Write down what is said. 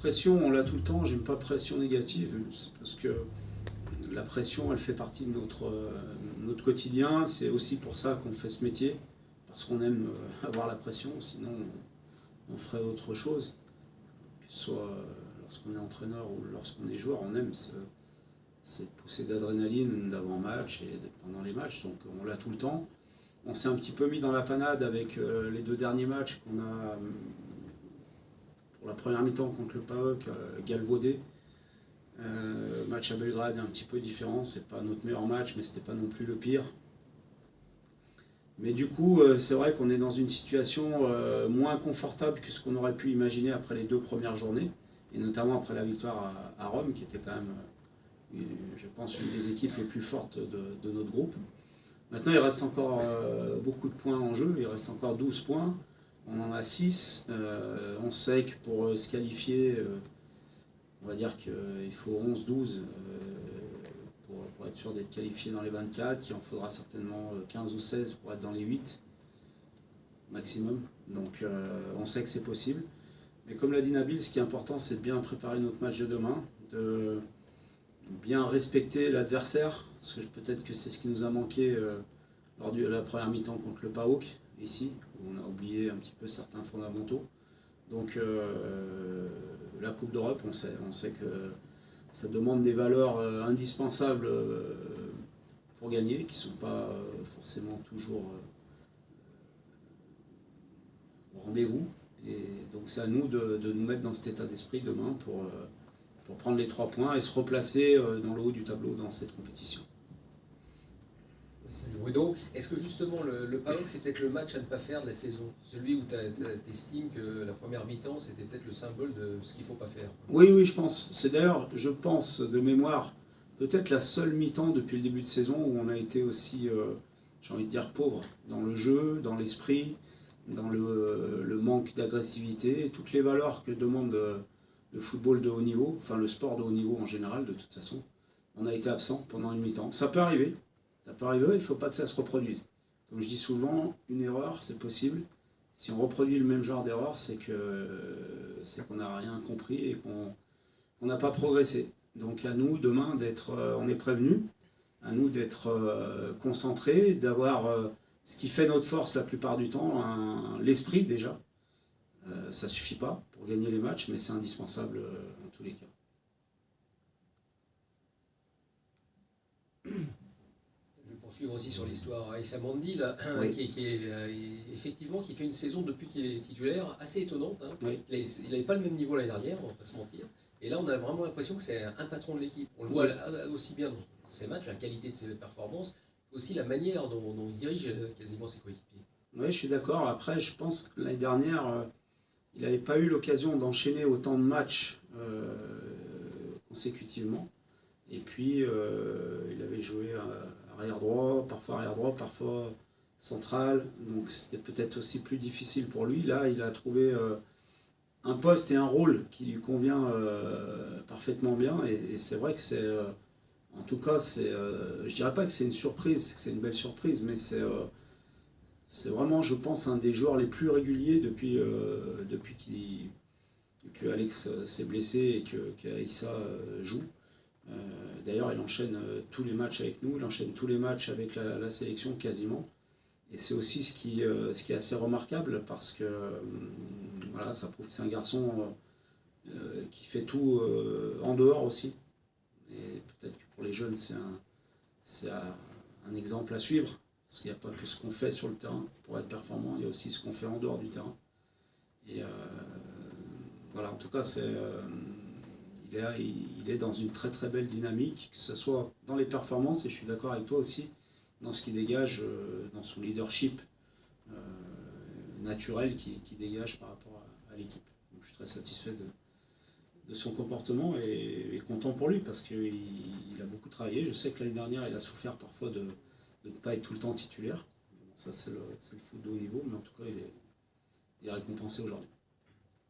Pression, on l'a tout le temps, j'aime pas pression négative, parce que la pression, elle fait partie de notre quotidien. C'est aussi pour ça qu'on fait ce métier, parce qu'on aime avoir la pression, sinon on ferait autre chose. Que ce soit lorsqu'on est entraîneur ou lorsqu'on est joueur, on aime cette poussée d'adrénaline d'avant-match et pendant les matchs, donc on l'a tout le temps. On s'est un petit peu mis dans la panade avec les 2 derniers matchs qu'on a, pour la première mi-temps contre le PAOK, galvaudé. Match à Belgrade est un petit peu différent, c'est pas notre meilleur match, mais c'était pas non plus le pire. Mais du coup, c'est vrai qu'on est dans une situation moins confortable que ce qu'on aurait pu imaginer après les 2 premières journées, et notamment après la victoire à Rome, qui était quand même, je pense, une des équipes les plus fortes de notre groupe. Maintenant, il reste encore beaucoup de points en jeu, il reste encore 12 points, on en a 6. On sait que pour se qualifier, on va dire qu'il faut 11-12 pour être sûr d'être qualifié dans les 24, qu'il en faudra certainement 15 ou 16 pour être dans les 8 maximum. Donc on sait que c'est possible. Mais comme l'a dit Nabil, ce qui est important, c'est de bien préparer notre match de demain, de bien respecter l'adversaire, parce que peut-être que c'est ce qui nous a manqué lors de la première mi-temps contre le PAOK, ici, où on a oublié un petit peu certains fondamentaux. Donc la Coupe d'Europe, on sait que ça demande des valeurs indispensables pour gagner, qui ne sont pas forcément toujours au rendez-vous. Et donc c'est à nous de nous mettre dans cet état d'esprit demain pour prendre les 3 points et se replacer dans le haut du tableau dans cette compétition. Salut Bruno. Est-ce que justement le PAOK, c'est peut-être le match à ne pas faire de la saison? Celui où tu estimes que la première mi-temps, c'était peut-être le symbole de ce qu'il ne faut pas faire? Oui, je pense. C'est d'ailleurs, je pense, de mémoire, peut-être la seule mi-temps depuis le début de saison où on a été aussi, j'ai envie de dire, pauvre dans le jeu, dans l'esprit, dans le manque d'agressivité, et toutes les valeurs que demande le football de haut niveau, enfin le sport de haut niveau en général, de toute façon. On a été absent pendant une mi-temps. Ça peut arriver. Ça peut arriver, il ne faut pas que ça se reproduise. Comme je dis souvent, une erreur, c'est possible. Si on reproduit le même genre d'erreur, c'est qu'on n'a rien compris et qu'on n'a pas progressé. Donc à nous, demain, on est prévenus, à nous d'être concentrés, d'avoir ce qui fait notre force la plupart du temps, l'esprit déjà. Ça ne suffit pas pour gagner les matchs, mais c'est indispensable en tous les cas. Suivre aussi sur l'histoire Aïssa Mandi, là, oui. effectivement qui fait une saison depuis qu'il est titulaire assez étonnante. Hein. Oui. Il n'avait pas le même niveau l'année dernière, on ne va pas se mentir. Et là, on a vraiment l'impression que c'est un patron de l'équipe. On le voit aussi bien dans ses matchs, la qualité de ses performances, aussi la manière dont il dirige quasiment ses coéquipiers. Oui, je suis d'accord. Après, je pense que l'année dernière, il n'avait pas eu l'occasion d'enchaîner autant de matchs consécutivement. Et puis, il avait joué arrière droit, parfois central. Donc, c'était peut-être aussi plus difficile pour lui. Là, il a trouvé un poste et un rôle qui lui convient parfaitement bien. Et c'est vrai que c'est... en tout cas, je dirais pas que c'est une surprise, que c'est une belle surprise, mais c'est vraiment, je pense, un des joueurs les plus réguliers depuis que Alex s'est blessé et qu'Aïssa joue. D'ailleurs, il enchaîne tous les matchs avec nous, il enchaîne tous les matchs avec la sélection quasiment. Et c'est aussi ce qui est assez remarquable parce que voilà, ça prouve que c'est un garçon qui fait tout en dehors aussi. Et peut-être que pour les jeunes, c'est un exemple à suivre. Parce qu'il n'y a pas que ce qu'on fait sur le terrain pour être performant, il y a aussi ce qu'on fait en dehors du terrain. Et voilà, en tout cas, il est dans une très très belle dynamique, que ce soit dans les performances, et je suis d'accord avec toi aussi, dans ce qu'il dégage, dans son leadership naturel qui dégage par rapport à l'équipe. Donc, je suis très satisfait de son comportement et content pour lui, parce qu'il a beaucoup travaillé. Je sais que l'année dernière, il a souffert parfois de ne pas être tout le temps titulaire. Bon, ça, c'est le foot de haut niveau, mais en tout cas, il est récompensé aujourd'hui.